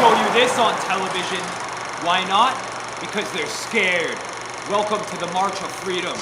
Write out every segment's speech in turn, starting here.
show you this on television. Why not? Because they're scared. Welcome to the March of Freedom.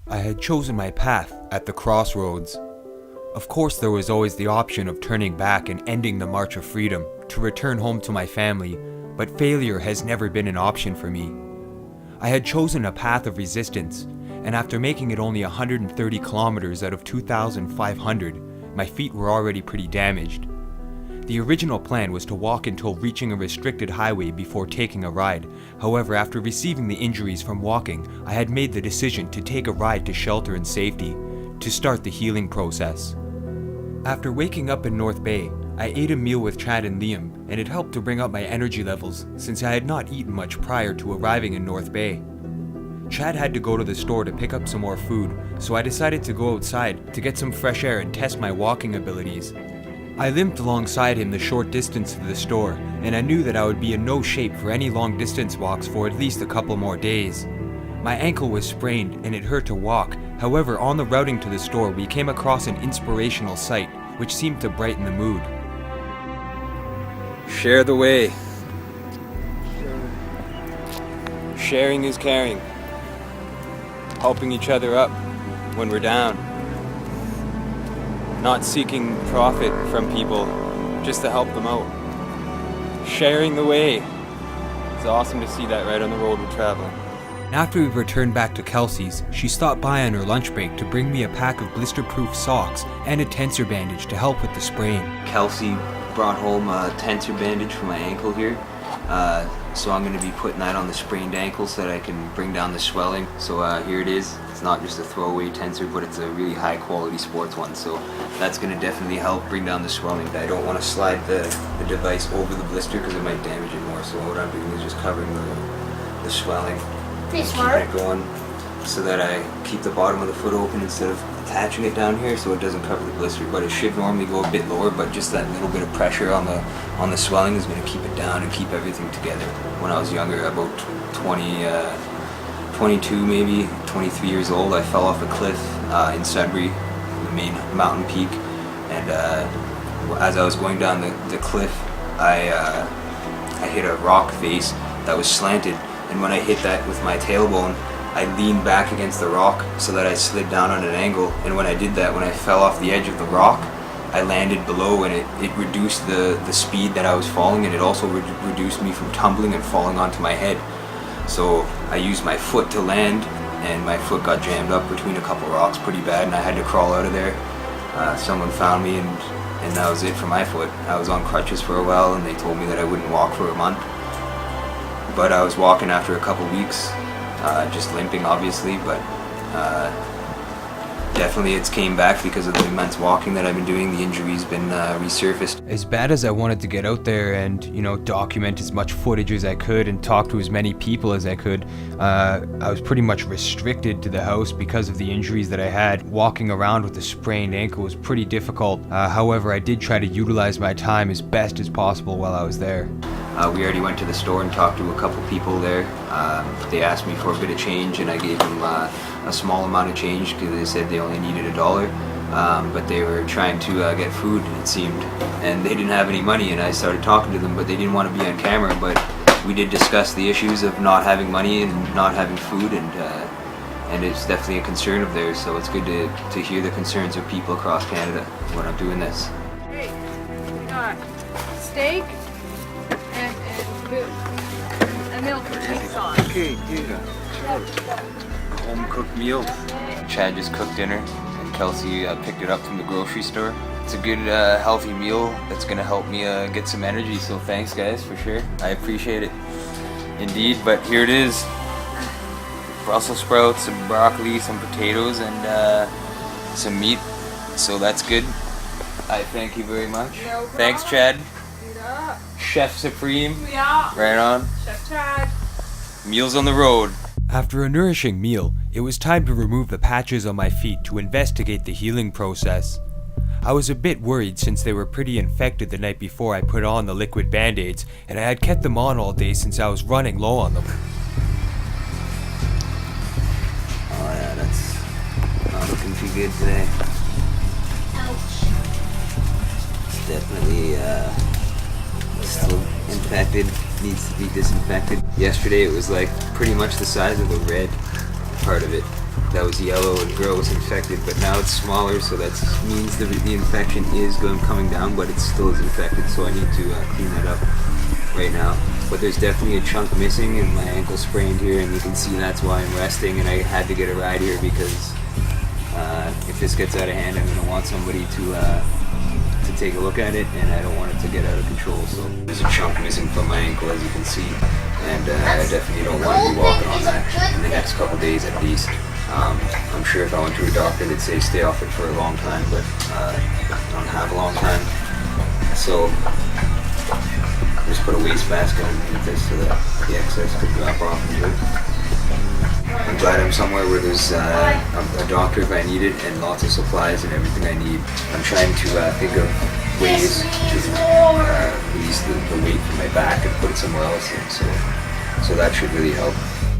I had chosen my path at the crossroads. Of course, there was always the option of turning back and ending the March of Freedom to return home to my family, but failure has never been an option for me. I had chosen a path of resistance, and after making it only 130 kilometers out of 2,500, my feet were already pretty damaged. The original plan was to walk until reaching a restricted highway before taking a ride. However, after receiving the injuries from walking, I had made the decision to take a ride to shelter and safety, to start the healing process. After waking up in North Bay, I ate a meal with Chad and Liam, and it helped to bring up my energy levels since I had not eaten much prior to arriving in North Bay. Chad had to go to the store to pick up some more food, so I decided to go outside to get some fresh air and test my walking abilities. I limped alongside him the short distance to the store, and I knew that I would be in no shape for any long distance walks for at least a couple more days. My ankle was sprained and it hurt to walk. However, on the routing to the store, we came across an inspirational sight, which seemed to brighten the mood. Share the way. Sharing is caring. Helping each other up when we're down. Not seeking profit from people, just to help them out. Sharing the way. It's awesome to see that right on the road we're traveling. After we returned back to Kelsey's, she stopped by on her lunch break to bring me a pack of blister-proof socks and a tensor bandage to help with the sprain. Kelsey brought home a tensor bandage for my ankle here. So I'm going to be putting that on the sprained ankle so that I can bring down the swelling. So here it is. It's not just a throwaway tensor, but it's a really high quality sports one. So that's going to definitely help bring down the swelling. I don't want to slide the device over the blister because it might damage it more. So what I'm doing is just covering the swelling. Pretty smart. Keep it going so that I keep the bottom of the foot open instead of attaching it down here so it doesn't cover the blister. But it should normally go a bit lower, but just that little bit of pressure on the swelling is going to keep it down and keep everything together. When I was younger, about 22 maybe, 23 years old, I fell off a cliff in Sudbury, the main mountain peak, and as I was going down the cliff, I hit a rock face that was slanted, and when I hit that with my tailbone, I leaned back against the rock so that I slid down on an angle, and when I did that, when I fell off the edge of the rock, I landed below, and it reduced the speed that I was falling, and it also reduced me from tumbling and falling onto my head. So I used my foot to land, and my foot got jammed up between a couple rocks pretty bad, and I had to crawl out of there. Someone found me, and that was it for my foot. I was on crutches for a while, and they told me that I wouldn't walk for a month. But I was walking after a couple weeks, just limping obviously, but definitely it's came back because of the immense walking that I've been doing. The injury's been resurfaced. As bad as I wanted to get out there and, document as much footage as I could and talk to as many people as I could, I was pretty much restricted to the house because of the injuries that I had. Walking around with a sprained ankle was pretty difficult. However, I did try to utilize my time as best as possible while I was there. We already went to the store and talked to a couple people there. They asked me for a bit of change, and I gave them a small amount of change because they said they only needed $1. But they were trying to get food, it seemed, and they didn't have any money, and I started talking to them, but they didn't want to be on camera. But we did discuss the issues of not having money and not having food, and it's definitely a concern of theirs. So it's good to hear the concerns of people across Canada when I'm doing this. Hey, we got steak and a milk for tea sauce. Okay, home cooked meal. Chad just cooked dinner, and Kelsey picked it up from the grocery store. It's a good, healthy meal that's gonna help me get some energy. So thanks, guys, for sure. I appreciate it, indeed. But here it is: Brussels sprouts, some broccoli, some potatoes, and some meat. So that's good. I thank you very much. No problem. Thanks, Chad. Yeah. Chef Supreme. Yeah. Right on. Chef Chad. Meals on the road. After a nourishing meal, it was time to remove the patches on my feet to investigate the healing process. I was a bit worried since they were pretty infected the night before I put on the liquid band-aids, and I had kept them on all day since I was running low on them. Oh yeah, that's not looking too good today. Ouch. It's definitely still infected, needs to be disinfected. Yesterday it was like pretty much the size of the red part of it that was yellow and gross infected, but now it's smaller, so that means the infection is coming down, but it still is infected, so I need to clean that up right now. But there's definitely a chunk missing and my ankle sprained here, and you can see that's why I'm resting, and I had to get a ride here because if this gets out of hand, I'm going to want somebody to take a look at it, and I don't want it to get out of control. So there's a chunk missing from my ankle, as you can see, and I definitely don't want to be walking on that in the next couple days at least. I'm sure if I went to a doctor, they'd say stay off it for a long time, but I don't have a long time. So just put a waste basket underneath this so that the excess could drop off into it. I'm glad I'm somewhere where there's a doctor if I need it, and lots of supplies and everything I need. I'm trying to think of ways to release the weight from my back and put it somewhere else, and so that should really help.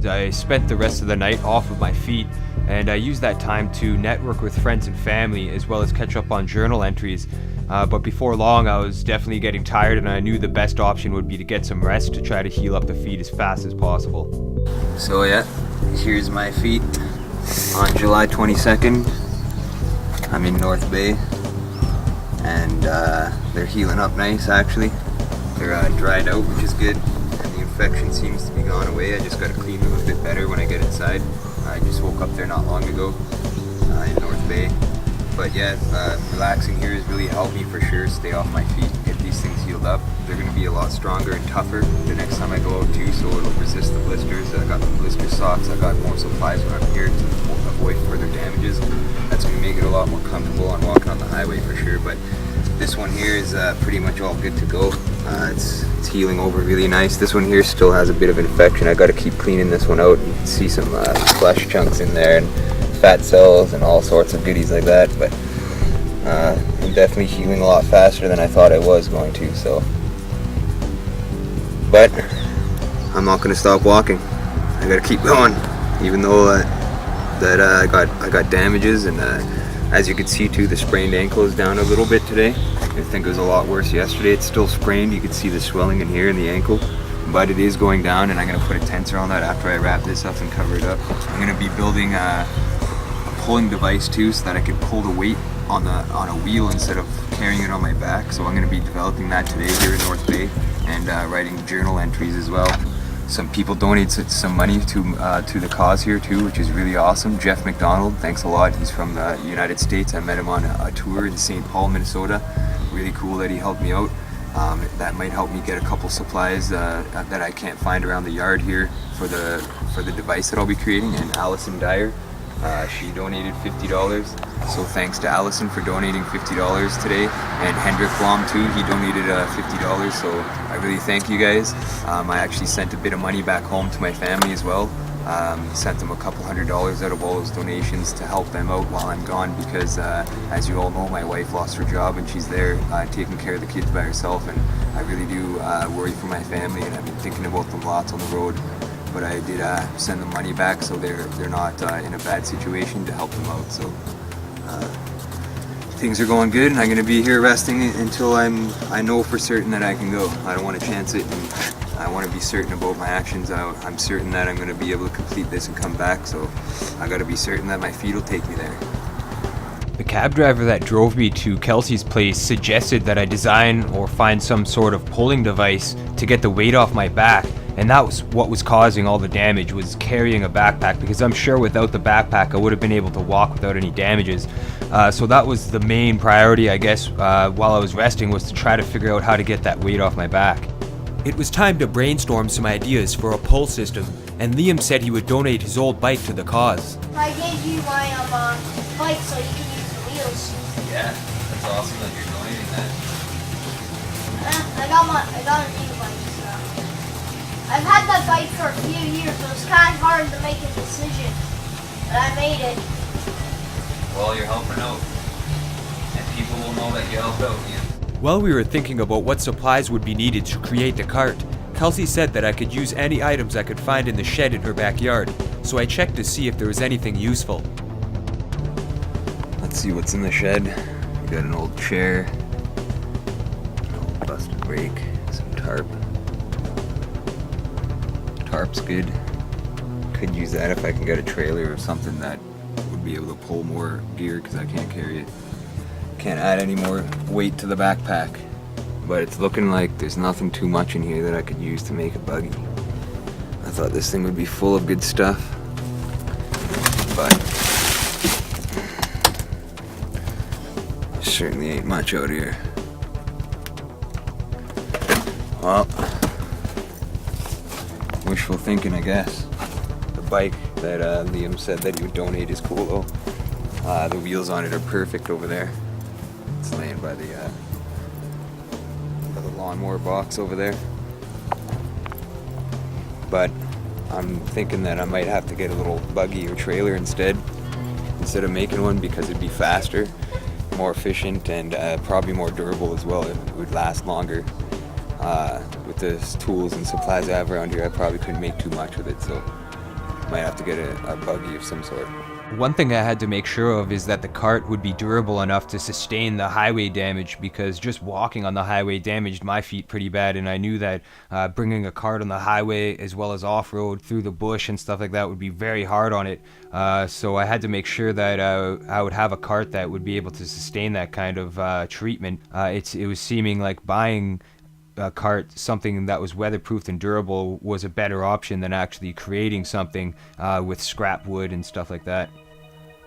I spent the rest of the night off of my feet, and I used that time to network with friends and family as well as catch up on journal entries. But before long I was definitely getting tired, and I knew the best option would be to get some rest to try to heal up the feet as fast as possible. So yeah, here's my feet on July 22nd. I'm in North Bay, and they're healing up nice actually. They're dried out, which is good. Infection seems to be gone away. I just got to clean them a bit better when I get inside. I just woke up there not long ago in North Bay. But yeah, relaxing here has really helped me for sure. Stay off my feet, get these things healed up. They're going to be a lot stronger and tougher the next time I go out too, so it'll resist the blisters. I got the blister socks. I got more supplies when I'm here to avoid further damages. That's going to make it a lot more comfortable on walking on the highway for sure. But this one here is pretty much all good to go. It's healing over really nice. This one here still has a bit of infection. I got to keep cleaning this one out. You can see some flesh chunks in there and fat cells and all sorts of goodies like that. But I'm definitely healing a lot faster than I thought I was going to. So, but I'm not going to stop walking. I got to keep going, even though I got damages, and as you can see too, the sprained ankle is down a little bit today. I think it was a lot worse yesterday. It's still sprained. You can see the swelling in here in the ankle, but it is going down, and I'm going to put a tensor on that after I wrap this up and cover it up. I'm going to be building a pulling device too, so that I can pull the weight on a wheel instead of carrying it on my back. So I'm going to be developing that today here in North Bay, and writing journal entries as well. Some people donated some money to the cause here too, which is really awesome. Jeff McDonald, thanks a lot. He's from the United States. I met him on a tour in St. Paul, Minnesota. Really cool that he helped me out. That might help me get a couple supplies that I can't find around the yard here for the device that I'll be creating. And Allison Dyer, she donated $50. So thanks to Allison for donating $50 today, and Hendrik Blom too, he donated $50, so I really thank you guys. I actually sent a bit of money back home to my family as well. Sent them a couple $100s out of all those donations to help them out while I'm gone, because as you all know, my wife lost her job and she's there taking care of the kids by herself, and I really do worry for my family, and I've been thinking about them lots on the road. But I did send the money back, so they're not in a bad situation, to help them out. So things are going good, and I'm going to be here resting until I know for certain that I can go. I don't want to chance it and I want to be certain about my actions. I'm certain that I'm going to be able to complete this and come back, so I got to be certain that my feet will take me there. The cab driver that drove me to Kelsey's place suggested that I design or find some sort of pulling device to get the weight off my back, and that was what was causing all the damage, was carrying a backpack, because I'm sure without the backpack I would have been able to walk without any damages. So that was the main priority, I guess, while I was resting, was to try to figure out how to get that weight off my back. It was time to brainstorm some ideas for a pull system, and Liam said he would donate his old bike to the cause. I gave you my bike so you can use the wheels. Yeah, that's awesome that you're donating that. I got a new bike, so. I've had that bike for a few years, so it's kind of hard to make a decision. But I made it. Well, you're helping out, and people will know that you helped out, Liam. While we were thinking about what supplies would be needed to create the cart, Kelsey said that I could use any items I could find in the shed in her backyard, so I checked to see if there was anything useful. Let's see what's in the shed. We got an old chair, an old busted brake, some tarp. Tarp's good. Could use that if I can get a trailer or something that would be able to pull more gear, because I can't carry it. Can't add any more weight to the backpack, but it's looking like there's nothing too much in here that I could use to make a buggy. I thought this thing would be full of good stuff, but there certainly ain't much out here. Well, wishful thinking, I guess. The bike that Liam said that he would donate is cool though. The wheels on it are perfect over there. It's laying by the lawnmower box over there. But I'm thinking that I might have to get a little buggy or trailer instead of making one, because it'd be faster, more efficient, and probably more durable as well. It would last longer. With the tools and supplies I have around here, I probably couldn't make too much with it, so might have to get a buggy of some sort. One thing I had to make sure of is that the cart would be durable enough to sustain the highway damage, because just walking on the highway damaged my feet pretty bad, and I knew that bringing a cart on the highway as well as off-road through the bush and stuff like that would be very hard on it. So I had to make sure that I would have a cart that would be able to sustain that kind of treatment. It was seeming like buying a cart, something that was weatherproof and durable, was a better option than actually creating something with scrap wood and stuff like that.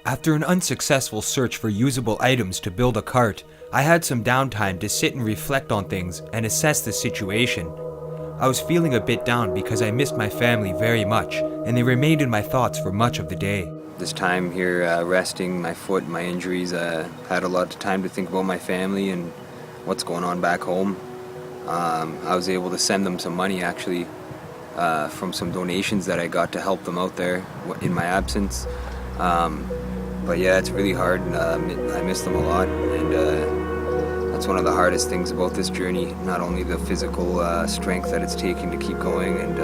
After an unsuccessful search for usable items to build a cart, I had some downtime to sit and reflect on things and assess the situation. I was feeling a bit down because I missed my family very much, and they remained in my thoughts for much of the day. This time here resting my foot and my injuries, had a lot of time to think about my family and what's going on back home. I was able to send them some money actually from some donations that I got to help them out there in my absence. But yeah, it's really hard. I miss them a lot, and that's one of the hardest things about this journey. Not only the physical strength that it's taking to keep going and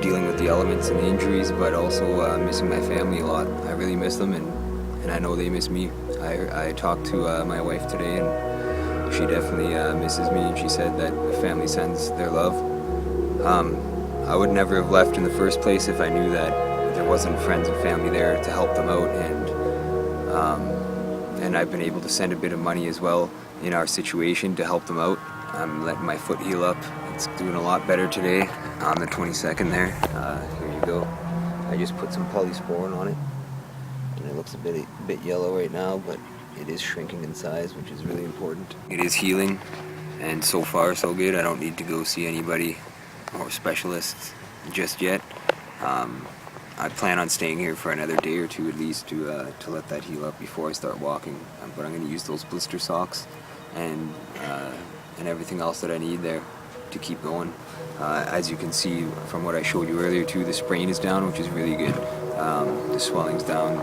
dealing with the elements and the injuries, but also missing my family a lot. I really miss them, and I know they miss me. I talked to my wife today, and she definitely misses me, and she said that the family sends their love. I would never have left in the first place if I knew that there wasn't friends and family there to help them out, and I've been able to send a bit of money as well in our situation to help them out. I'm letting my foot heal up. It's doing a lot better today on the 22nd there. Here you go. I just put some polysporin on it, and it looks a bit yellow right now, but it is shrinking in size, which is really important. It is healing, and so far so good. I don't need to go see anybody or specialists just yet. I plan on staying here for another day or two at least to let that heal up before I start walking. But I'm going to use those blister socks and everything else that I need there to keep going. As you can see from what I showed you earlier too, the sprain is down, which is really good. The swelling's down.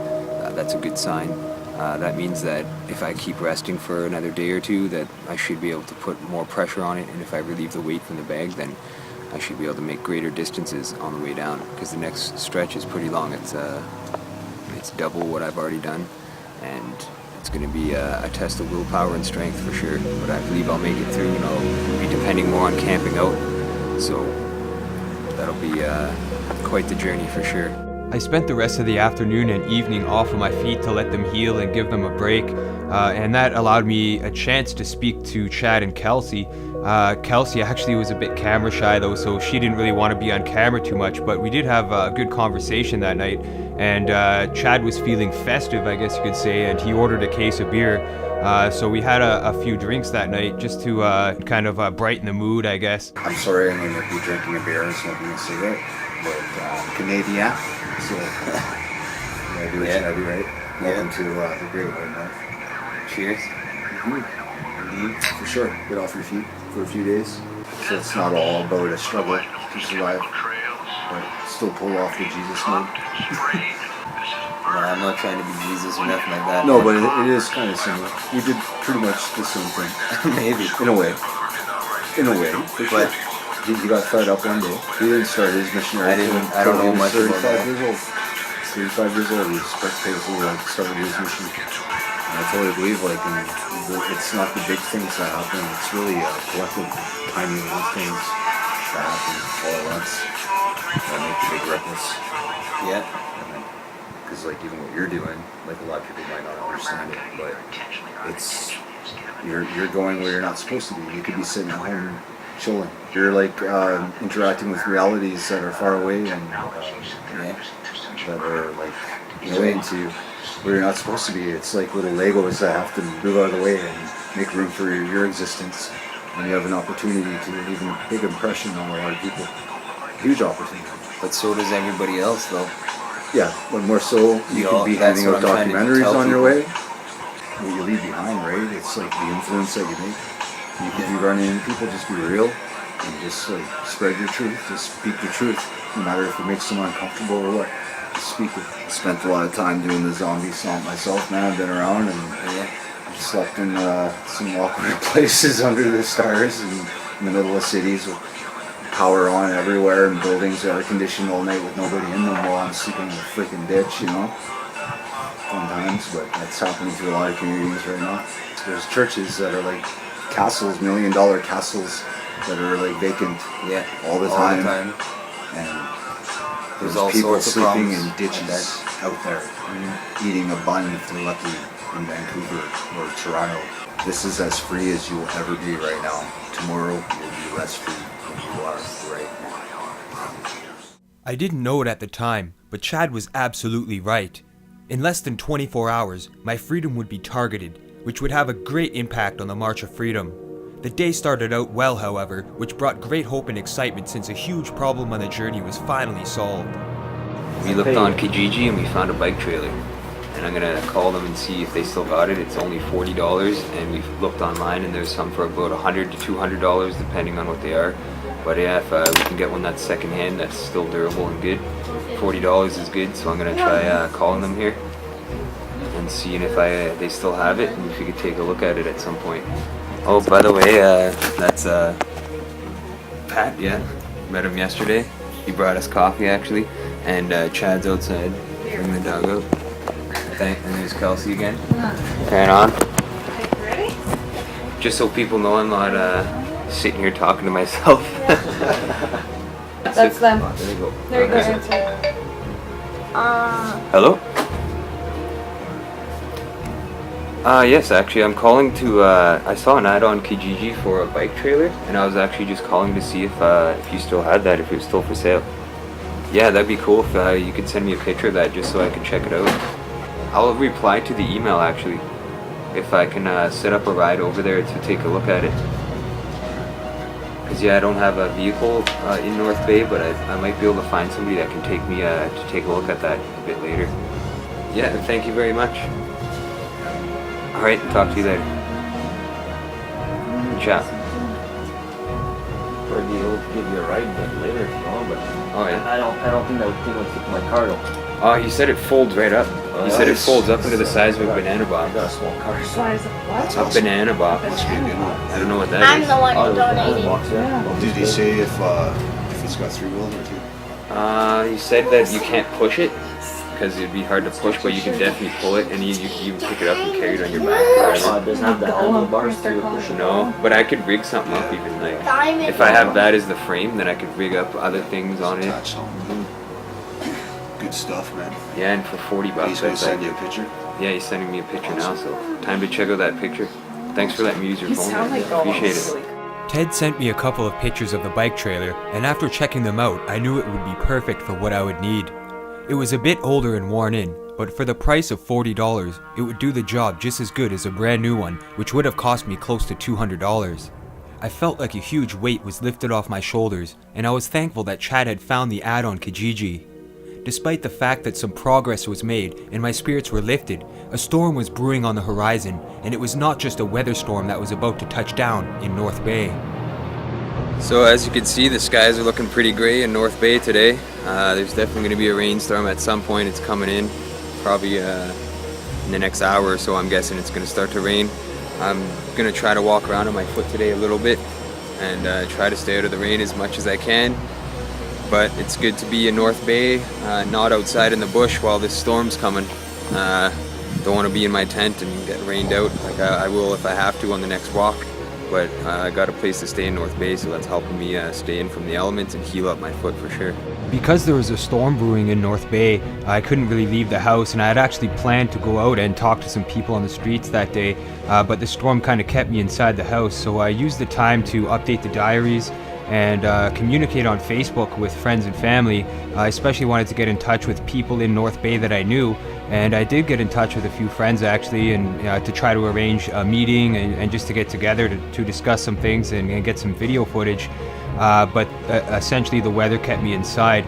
That's a good sign. That means that if I keep resting for another day or two, that I should be able to put more pressure on it, and if I relieve the weight from the bag, then I should be able to make greater distances on the way down, because the next stretch is pretty long. It's double what I've already done, and it's going to be a test of willpower and strength for sure, but I believe I'll make it through, and I'll be depending more on camping out. So That'll be quite the journey for sure. I spent the rest of the afternoon and evening off of my feet to let them heal and give them a break, and that allowed me a chance to speak to Chad and Kelsey. Kelsey actually was a bit camera shy though, so she didn't really want to be on camera too much, but we did have a good conversation that night, and Chad was feeling festive, I guess you could say, and he ordered a case of beer. So we had a few drinks that night just to kind of brighten the mood, I guess. I'm sorry I'm going to be drinking a beer and smoking a cigarette, but Canadian, so I do what you gotta do, right? Welcome to the Great White North. Cheers. Indeed, for sure. Get off your feet for a few days. So it's not all about a struggle to survive, but still pull off the Jesus mode. I'm not trying to be Jesus or nothing like that. No, but it is kind of similar. We did pretty much the same thing. Maybe. In a way. But he got fed up one day. He didn't start his missionary. I don't know much about that. 35 years old. 35 years old. He started his mission. And I totally believe, it's not the big things that happen. It's really a collective, tiny little things that happen all at once that make the big ripples. Yeah. Because even what you're doing, a lot of people might not understand it, but it's you're going where you're not supposed to be. You could be sitting at home chilling. You're interacting with realities that are far away and that are way into where you're not supposed to be. It's like little Legos that have to move out of the way and make room for your existence. And you have an opportunity to leave a big impression on a lot of people. Huge opportunity. But so does everybody else, though. Yeah, but more so, you could be handing out documentaries on your way. What you leave behind, right? It's the influence that you make. You could be running into people, just be real, and just spread your truth, just speak the truth, no matter if it makes someone uncomfortable or what. Just speak it. I spent a lot of time doing the zombie swamp myself, man. I've been around and slept in some awkward places under the stars and in the middle of cities with power on everywhere and buildings air conditioned all night with nobody in them while I'm sleeping in a freaking ditch, Fun times, but that's happening to a lot of communities right now. There's churches that are castles, $1 million castles that are vacant all the time. And there's all people sorts of sleeping problems in ditches out there, eating a bun if they're lucky in Vancouver or Toronto. This is as free as you will ever be right now. Tomorrow you'll be less free than you are right now. I didn't know it at the time, but Chad was absolutely right. In less than 24 hours, my freedom would be targeted, which would have a great impact on the March of Freedom. The day started out well, however, which brought great hope and excitement since a huge problem on the journey was finally solved. We looked on Kijiji and we found a bike trailer. And I'm gonna call them and see if they still got it. It's only $40, and we've looked online and there's some for about $100 to $200 depending on what they are. But yeah, if we can get one that's secondhand, that's still durable and good, $40 is good. So I'm gonna try calling them here and seeing if they still have it and if we could take a look at it at some point. Oh, by the way, that's Pat. Yeah, met him yesterday. He brought us coffee actually, and Chad's outside. Bring the dog out. And there's Kelsey again. Carrying on. Ready? Just so people know I'm not sitting here talking to myself. That's them. There you go. There you go, answer. Hello? Yes, actually, I'm calling to, I saw an ad on Kijiji for a bike trailer, and I was actually just calling to see if you still had that, if it was still for sale. Yeah, that'd be cool if you could send me a picture of that just so I can check it out. I'll reply to the email, actually, if I can set up a ride over there to take a look at it. Because, yeah, I don't have a vehicle in North Bay, but I might be able to find somebody that can take me to take a look at that a bit later. Yeah, thank you very much. Alright, talk to you later. Ciao. Or he'll give you a ride later if you want, but Oh yeah. I don't think that thing would fit my car though. Oh, he said it folds right up. He said it folds up into the size of a banana I box. got a small car. Size of what? A banana box. I don't know what that I'm is. the one who donated. Yeah. Did he say if it's got 3 wheels or 2? He said that you can't push it because it'd be hard to push, but you can definitely pull it, and you pick it up and carry it on your back. Oh, it doesn't have the handlebars to push it. No, but I could rig something up even, like, if I have that as the frame, then I could rig up other things on it. Attach something. Good stuff, man. Yeah, and for 40 bucks, He's gonna I send think. you a picture. Yeah, he's sending me a picture now, so time to check out that picture. Thanks for letting me use your You phone. sound man. like Appreciate almost it. Ted sent me a couple of pictures of the bike trailer, and after checking them out, I knew it would be perfect for what I would need. It was a bit older and worn in, but for the price of $40, it would do the job just as good as a brand new one, which would have cost me close to $200. I felt like a huge weight was lifted off my shoulders, and I was thankful that Chad had found the ad on Kijiji. Despite the fact that some progress was made and my spirits were lifted, a storm was brewing on the horizon, and it was not just a weather storm that was about to touch down in North Bay. So as you can see, the skies are looking pretty gray in North Bay today. There's definitely going to be a rainstorm at some point. It's coming in, probably in the next hour or so. I'm guessing it's going to start to rain. I'm going to try to walk around on my foot today a little bit and try to stay out of the rain as much as I can. But it's good to be in North Bay, not outside in the bush while this storm's coming. Don't want to be in my tent and get rained out like I will if I have to on the next walk. But I got a place to stay in North Bay, so that's helping me stay in from the elements and heal up my foot for sure. Because there was a storm brewing in North Bay, I couldn't really leave the house, and I had actually planned to go out and talk to some people on the streets that day, but the storm kind of kept me inside the house, so I used the time to update the diaries and communicate on Facebook with friends and family. I especially wanted to get in touch with people in North Bay that I knew, and I did get in touch with a few friends actually, and to try to arrange a meeting and just to get together to discuss some things and get some video footage. But essentially the weather kept me inside.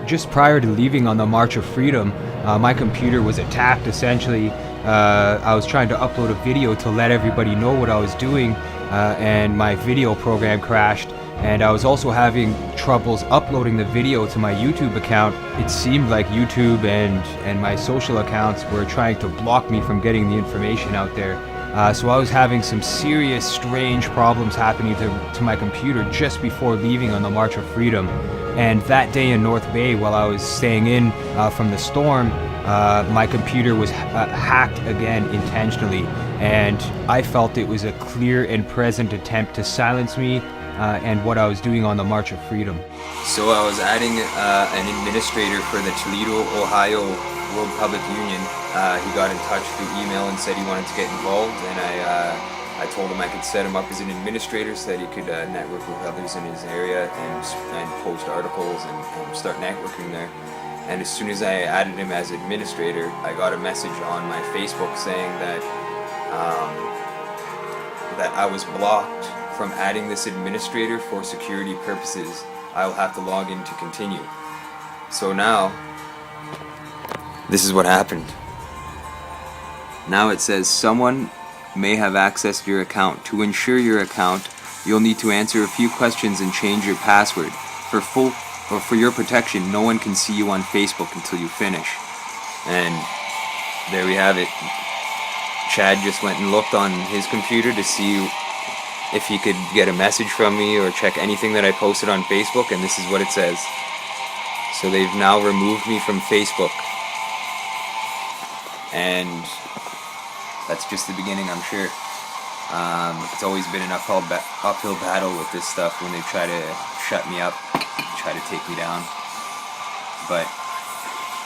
Just prior to leaving on the March of Freedom, my computer was attacked essentially. I was trying to upload a video to let everybody know what I was doing, and my video program crashed. And I was also having troubles uploading the video to my YouTube account. It seemed like YouTube and my social accounts were trying to block me from getting the information out there. So I was having some serious, strange problems happening to my computer just before leaving on the March of Freedom. And that day in North Bay, while I was staying in from the storm, my computer was hacked again intentionally. And I felt it was a clear and present attempt to silence me and what I was doing on the March of Freedom. So I was adding an administrator for the Toledo, Ohio World Public Union. He got in touch through email and said he wanted to get involved, and I told him I could set him up as an administrator so that he could network with others in his area and post articles and start networking there. And as soon as I added him as administrator, I got a message on my Facebook saying that that I was blocked from adding this administrator for security purposes. I'll have to log in to continue. So now, this is what happened. Now it says someone may have accessed your account. To ensure your account, you'll need to answer a few questions and change your password. For your protection, no one can see you on Facebook until you finish. And there we have it. Chad just went and looked on his computer to see if he could get a message from me or check anything that I posted on Facebook, and this is what it says. So they've now removed me from Facebook. And that's just the beginning, I'm sure. It's always been an uphill battle with this stuff when they try to shut me up, try to take me down. But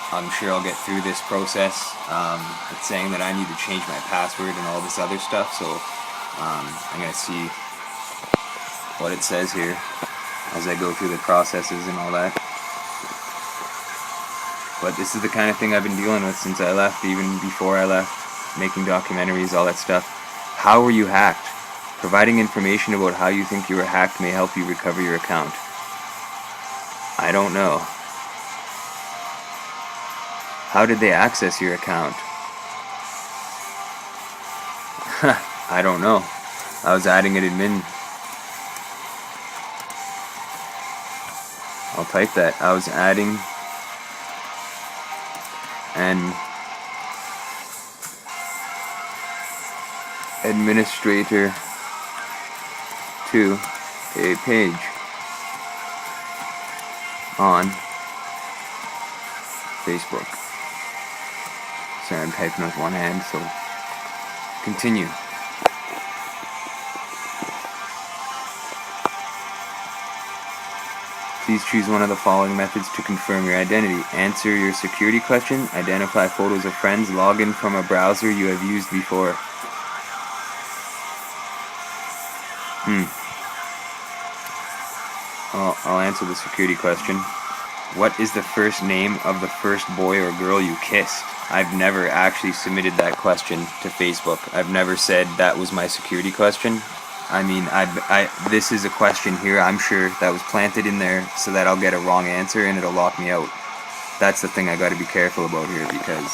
I'm sure I'll get through this process. It's saying that I need to change my password and all this other stuff, so I'm going to see what it says here as I go through the processes and all that. But this is the kind of thing I've been dealing with since I left, even before I left, making documentaries, all that stuff. How were you hacked? Providing information about how you think you were hacked may help you recover your account. I don't know. How did they access your account? I don't know. I was adding an admin. I'll type that. I was adding an administrator to a page on Facebook. Sorry, I'm typing with one hand, so continue. Please choose one of the following methods to confirm your identity. Answer your security question, identify photos of friends, log in from a browser you have used before. I'll answer the security question. What is the first name of the first boy or girl you kissed? I've never actually submitted that question to Facebook. I've never said that was my security question. I mean, this is a question here, I'm sure, that was planted in there so that I'll get a wrong answer and it'll lock me out. That's the thing I gotta be careful about here, because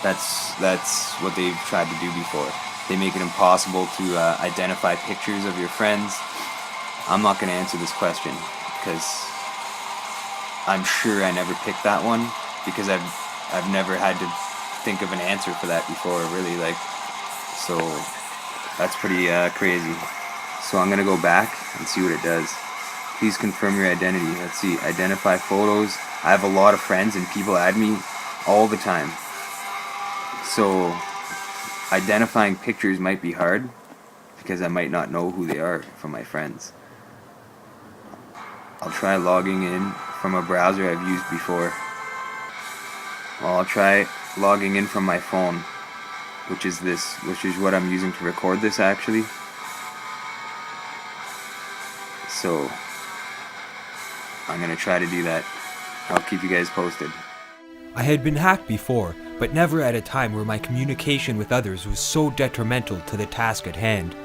that's what they've tried to do before. They make it impossible to identify pictures of your friends. I'm not gonna answer this question, because I'm sure I never picked that one, because I've never had to think of an answer for that before, really, like, so that's pretty crazy. So I'm gonna go back and see what it does. Please confirm your identity. Let's see, identify photos. I have a lot of friends and people add me all the time. So identifying pictures might be hard because I might not know who they are from my friends. I'll try logging in from a browser I've used before. Well, I'll try logging in from my phone, which is what I'm using to record this actually. So I'm gonna try to do that. I'll keep you guys posted. I had been hacked before, but never at a time where my communication with others was so detrimental to the task at hand.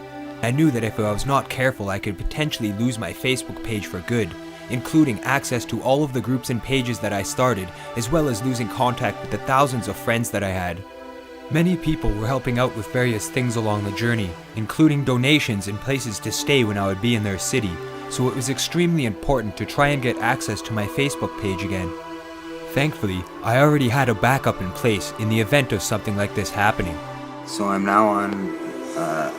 I knew that if I was not careful, I could potentially lose my Facebook page for good, including access to all of the groups and pages that I started, as well as losing contact with the thousands of friends that I had. Many people were helping out with various things along the journey, including donations and places to stay when I would be in their city, so it was extremely important to try and get access to my Facebook page again. Thankfully, I already had a backup in place in the event of something like this happening. So I'm now on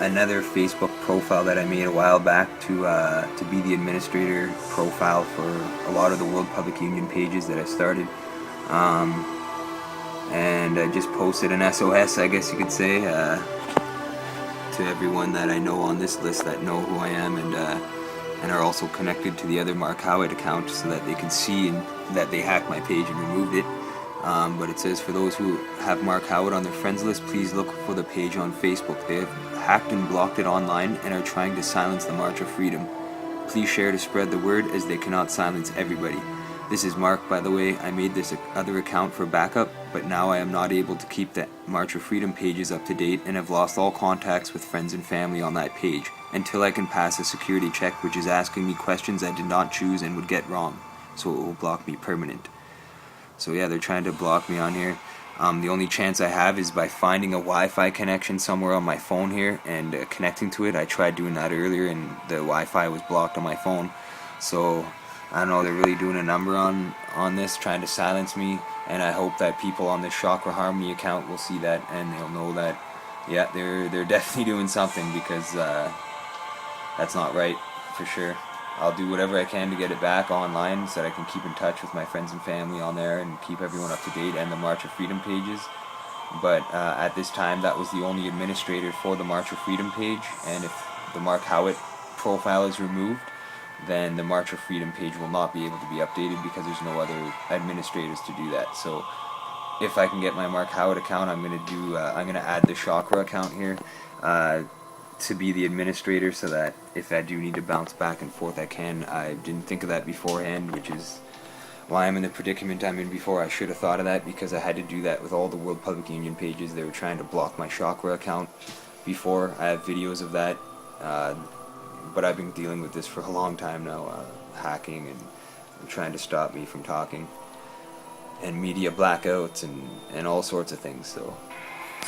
another Facebook profile that I made a while back to be the administrator profile for a lot of the World Public Union pages that I started. And I just posted an SOS, I guess you could say, to everyone that I know on this list that know who I am and are also connected to the other Mark Howitt account, so that they can see that they hacked my page and removed it. But it says, for those who have Mark Howitt on their friends list, please look for the page on Facebook. They have hacked and blocked it online and are trying to silence the March of Freedom. Please share to spread the word, as they cannot silence everybody. This is Mark, by the way. I made this other account for backup, but now I am not able to keep the March of Freedom pages up to date and have lost all contacts with friends and family on that page until I can pass a security check, which is asking me questions I did not choose and would get wrong, so it will block me permanent. So yeah, they're trying to block me on here. The only chance I have is by finding a Wi-Fi connection somewhere on my phone here and connecting to it. I tried doing that earlier and the Wi-Fi was blocked on my phone. So I don't know, they're really doing a number on this, trying to silence me, and I hope that people on this Chakra Harmony account will see that and they'll know that, yeah, they're definitely doing something, because that's not right, for sure. I'll do whatever I can to get it back online so that I can keep in touch with my friends and family on there and keep everyone up to date, and the March of Freedom pages. But at this time, that was the only administrator for the March of Freedom page, and if the Mark Howitt profile is removed, then the March of Freedom page will not be able to be updated, because there's no other administrators to do that. So if I can get my Mark Howitt account, I'm gonna add the Chakra account here to be the administrator, so that if I do need to bounce back and forth, I can. I didn't think of that beforehand, which is why I'm in the predicament I'm in before. I should have thought of that, because I had to do that with all the World Public Union pages. They were trying to block my Chakra account before. I have videos of that. But I've been dealing with this for a long time now, hacking and trying to stop me from talking, and media blackouts and all sorts of things. So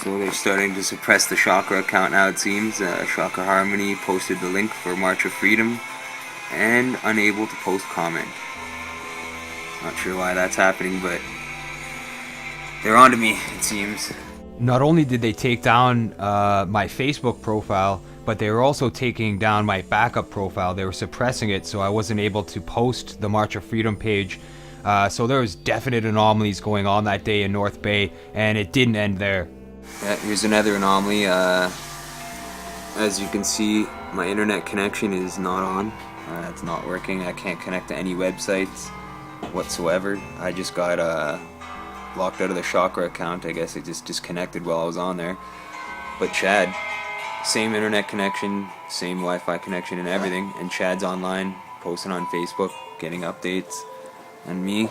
they're starting to suppress the Chakra account now, it seems. Chakra Harmony posted the link for March of Freedom and unable to post comment. Not sure why that's happening, but they're onto me, it seems. Not only did they take down my Facebook profile, but they were also taking down my backup profile. They were suppressing it, so I wasn't able to post the March of Freedom page So there was definite anomalies going on that day in North Bay, and it didn't end there. Yeah, here's another anomaly. As you can see, my internet connection is not on. It's not working. I can't connect to any websites whatsoever. I just got locked out of the Chakra account. I guess it just disconnected while I was on there. But Chad, same internet connection, same Wi-Fi connection and everything. And Chad's online, posting on Facebook, getting updates. And me,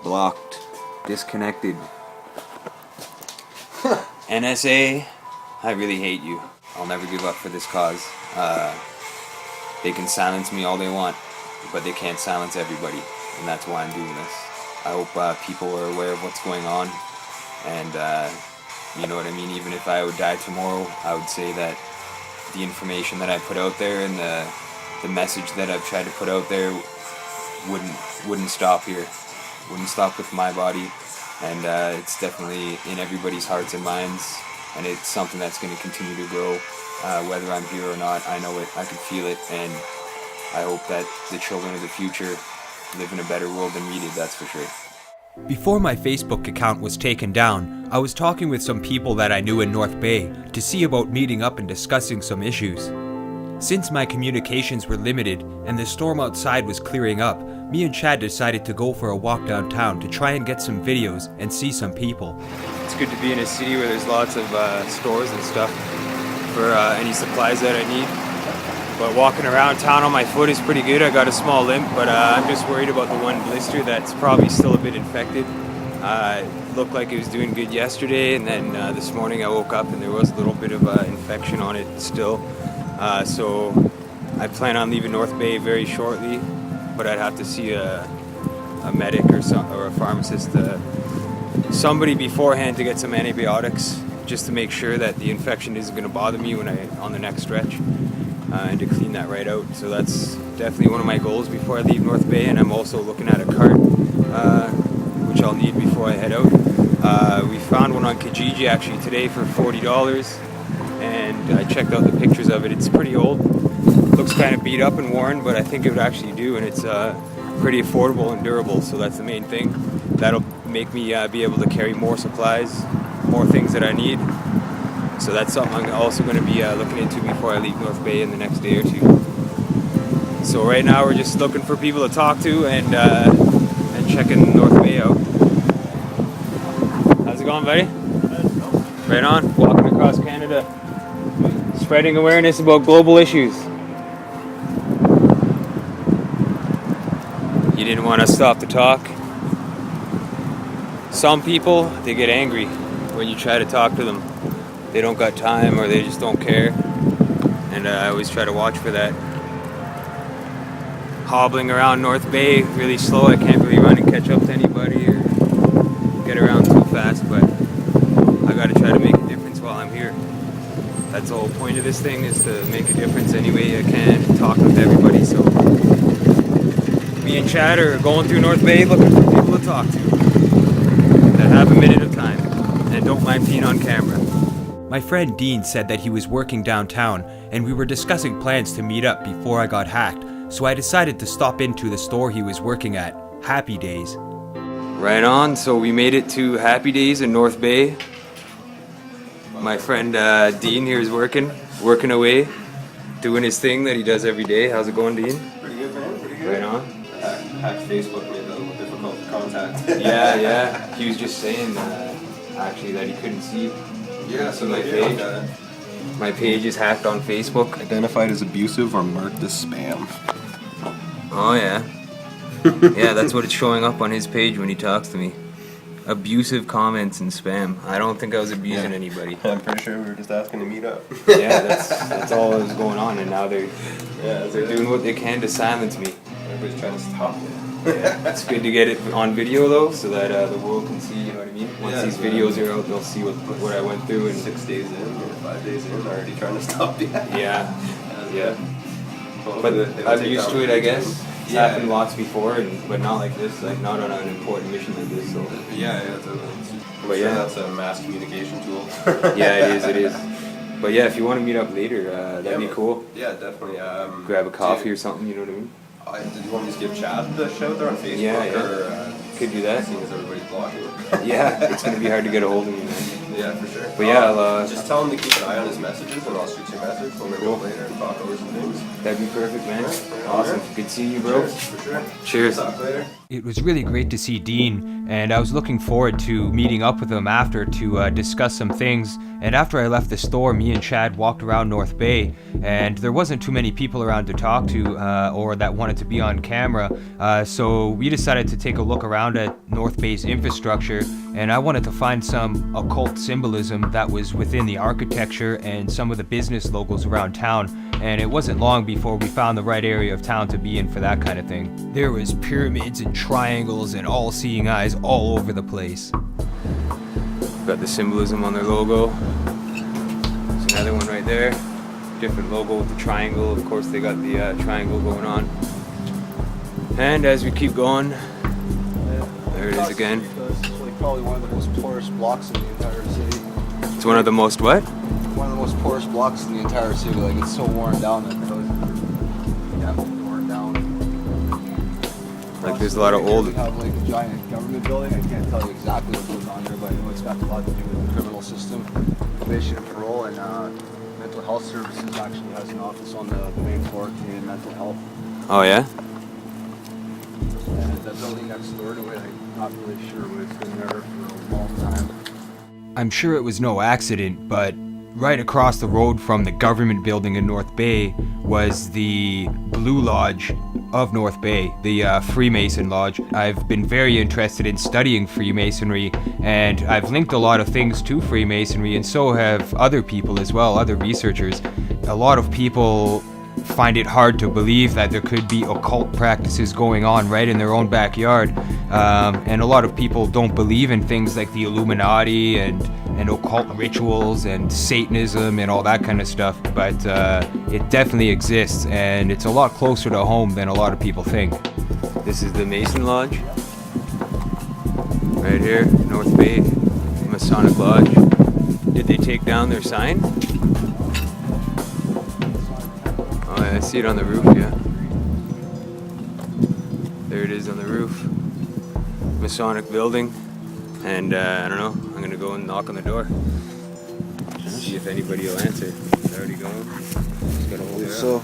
blocked, disconnected. NSA, I really hate you. I'll never give up for this cause. They can silence me all they want, but they can't silence everybody, and that's why I'm doing this. I hope people are aware of what's going on, and you know what I mean. Even if I would die tomorrow, I would say that the information that I put out there and the message that I've tried to put out there wouldn't stop here, wouldn't stop with my body, and it's definitely in everybody's hearts and minds, and it's something that's going to continue to grow. Whether I'm here or not, I know it, I can feel it, and I hope that the children of the future live in a better world than we did, that's for sure. Before my Facebook account was taken down, I was talking with some people that I knew in North Bay to see about meeting up and discussing some issues. Since my communications were limited and the storm outside was clearing up, me and Chad decided to go for a walk downtown to try and get some videos and see some people. It's good to be in a city where there's lots of stores and stuff for any supplies that I need. But walking around town on my foot is pretty good. I got a small limp, but I'm just worried about the one blister that's probably still a bit infected. It looked like it was doing good yesterday, and then this morning I woke up and there was a little bit of infection on it still. So I plan on leaving North Bay very shortly, but I'd have to see a medic or a pharmacist, somebody beforehand to get some antibiotics, just to make sure that the infection isn't going to bother me when on the next stretch, and to clean that right out. So that's definitely one of my goals before I leave North Bay, and I'm also looking at a cart, which I'll need before I head out. We found one on Kijiji actually today for $40, and I checked out the pictures of it. It's pretty old, looks kind of beat up and worn, but I think it would actually do, and it's pretty affordable and durable, so that's the main thing. That'll make me be able to carry more supplies, more things that I need. So that's something I'm also going to be looking into before I leave North Bay in the next day or two. So right now we're just looking for people to talk to and checking North Bay out. How's it going, buddy? Right on. Walking across Canada, spreading awareness about global issues. You didn't want to stop the talk. Some people, they get angry when you try to talk to them. They don't got time or they just don't care. And I always try to watch for that. Hobbling around North Bay really slow. I can't really run and catch up to anybody or get around too fast, but I gotta try to make a difference while I'm here. That's the whole point of this thing, is to make a difference any way I can and talk with everybody. So me and Chad are going through North Bay looking for people to talk to that have a minute of time and don't mind being on camera. My friend Dean said that he was working downtown and we were discussing plans to meet up before I got hacked, so I decided to stop into the store he was working at, Happy Daze. Right on, so we made it to Happy Daze in North Bay. My friend Dean here is working away, doing his thing that he does every day. How's it going, Dean? Pretty good, man. Pretty good. Right on. Hacked Facebook, made it a little difficult to contact. Yeah. He was just saying actually that he couldn't see. Yeah, so my my page. page. My page is hacked on Facebook. Identified as abusive or marked as spam. Oh yeah. Yeah, that's what it's showing up on his page when he talks to me. Abusive comments and spam. I don't think I was abusing anybody. I'm pretty sure we were just asking to meet up. Yeah, that's all that was going on, and now they're doing what they can to silence me. Everybody's trying to stop it. Yeah, it's good to get it on video though, so that the world can see. You know what I mean? Once Yeah, these videos are out, they'll see what I went through. And 6 days in or 5 days in, already trying to stop the yeah. Well, But they don't I'm take used down to it, I guess. It's Yeah. happened lots before, but not like this. Like not on an important mission like this. So But yeah. that's a mass communication tool. yeah, it is. But yeah, if you want to meet up later, that'd be cool. Yeah, definitely. Grab a coffee or something. You know what I mean? Did you want me to give Chad the shout there on Facebook? Yeah. Or, Could do that. seeing as everybody's blocking? Yeah, it's gonna be hard to get a hold of you, man. Yeah, for sure. But yeah, I'll, just tell him to keep an eye on his messages, and I'll shoot you a message when we're Cool. later and talk over some things. That'd be perfect, man. Right. Awesome. Good seeing you, bro. Cheers, for sure. Cheers. Talk later. It was really great to see Dean, and I was looking forward to meeting up with him after to discuss some things. And after I left the store, me and Chad walked around North Bay, and there wasn't too many people around to talk to or that wanted to be on camera. So we decided to take a look around at North Bay's infrastructure, and I wanted to find some occult symbolism that was within the architecture and some of the business logos around town. And it wasn't long before we found the right area of town to be in for that kind of thing. There was pyramids and triangles and all-seeing eyes all over the place. Got the symbolism on their logo. There's another one right there. Different logo with the triangle. Of course, they got the triangle going on. And as we keep going, there it is again. It's like probably one of the most poorest blocks in the entire city. It's one of the most what? One of the most poorest blocks in the entire city. Like, it's so worn down that absolutely worn down. Like there's a lot of old. We have like a giant government building. I can't tell you exactly what goes on there, but I know it's got a lot to do with the criminal system, probation and parole, and mental health services actually has an office on the main floor, Canadian Mental Health. Oh yeah? And the building next door to it, I'm not really sure, but it's been there for a long time. I'm sure it was no accident, but right across the road from the government building in North Bay was the Blue Lodge of North Bay, the Freemason Lodge. I've been very interested in studying Freemasonry, and I've linked a lot of things to Freemasonry, and so have other people as well, other researchers. A lot of people find it hard to believe that there could be occult practices going on right in their own backyard, and a lot of people don't believe in things like the Illuminati and occult rituals and Satanism and all that kind of stuff, but it definitely exists, and it's a lot closer to home than a lot of people think. This is the Mason Lodge right here, North Bay Masonic Lodge. Did they take down their sign? Oh yeah, I see it on the roof, yeah. There it is on the roof. Masonic building. And I don't know, I'm gonna go and knock on the door. See if anybody will answer. It's already going. Just gotta hold it up. So,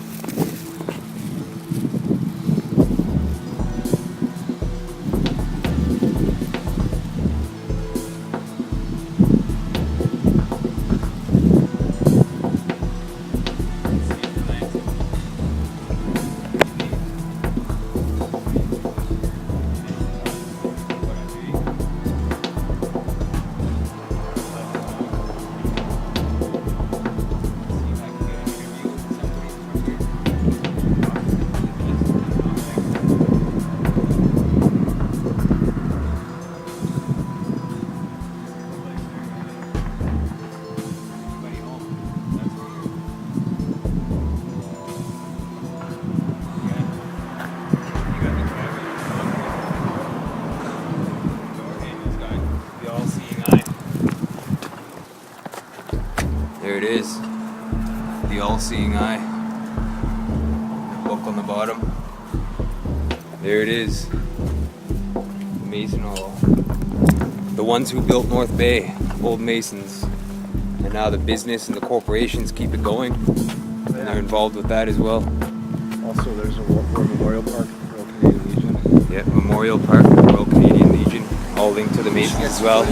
There it is. The all-seeing eye. Book on the bottom. There it is. Mason Hall. The ones who built North Bay, old Masons. And now the business and the corporations keep it going. And they're involved with that as well. also there's a War Memorial Park, Royal Canadian Legion. Yeah, Memorial Park, Royal Canadian Legion, all linked to the Masons as well.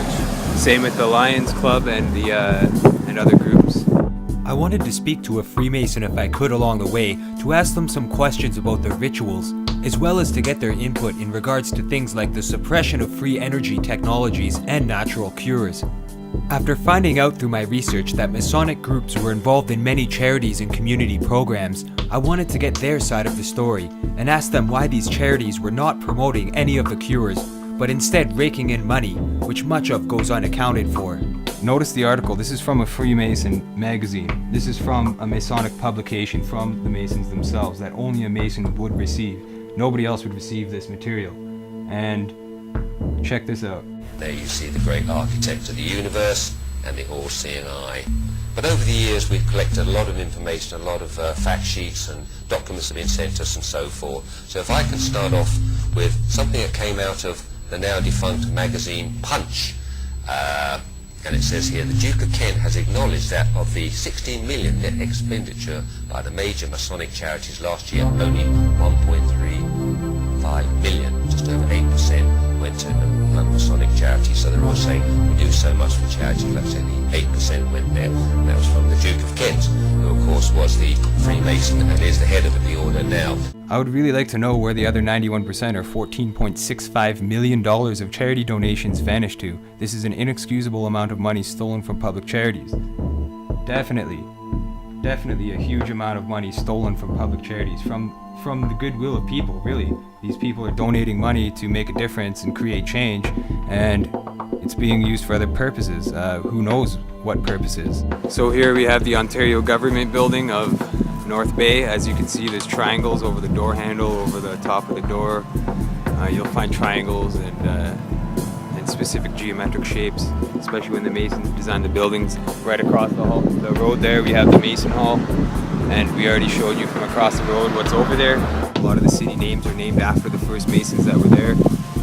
Same with the Lions Club and the and other groups. I wanted to speak to a Freemason if I could along the way to ask them some questions about their rituals, as well as to get their input in regards to things like the suppression of free energy technologies and natural cures. After finding out through my research that Masonic groups were involved in many charities and community programs, I wanted to get their side of the story and ask them why these charities were not promoting any of the cures, but instead raking in money, which much of goes unaccounted for. Notice the article. This is from a Freemason magazine. This is from a Masonic publication from the Masons themselves that only a Mason would receive. Nobody else would receive this material. And check this out. There you see the great architect of the universe, and the all-seeing eye. But over the years we've collected a lot of information, a lot of fact sheets and documents have been sent to us and so forth. So if I can start off with something that came out of the now defunct magazine Punch. And it says here, the Duke of Kent has acknowledged that of the 16 million net expenditure by the major Masonic charities last year, only 1.35 million, just over 8%, went to Masonic charities. So they're all saying, we do so much for charities, let's say the 8% went there. And that was from the Duke of Kent, who of course was the Freemason and is the head of the order now. I would really like to know where the other 91% or $14.65 million of charity donations vanished to. This is an inexcusable amount of money stolen from public charities. Definitely a huge amount of money stolen from public charities, from the goodwill of people, really. These people are donating money to make a difference and create change, and it's being used for other purposes. Who knows what purposes. So here we have the Ontario government building of North Bay. As you can see, there's triangles over the door handle, over the top of the door. You'll find triangles and specific geometric shapes, especially when the masons designed the buildings. Right across the road there, we have the Mason Hall, and we already showed you from across the road what's over there. A lot of the city names are named after the first masons that were there.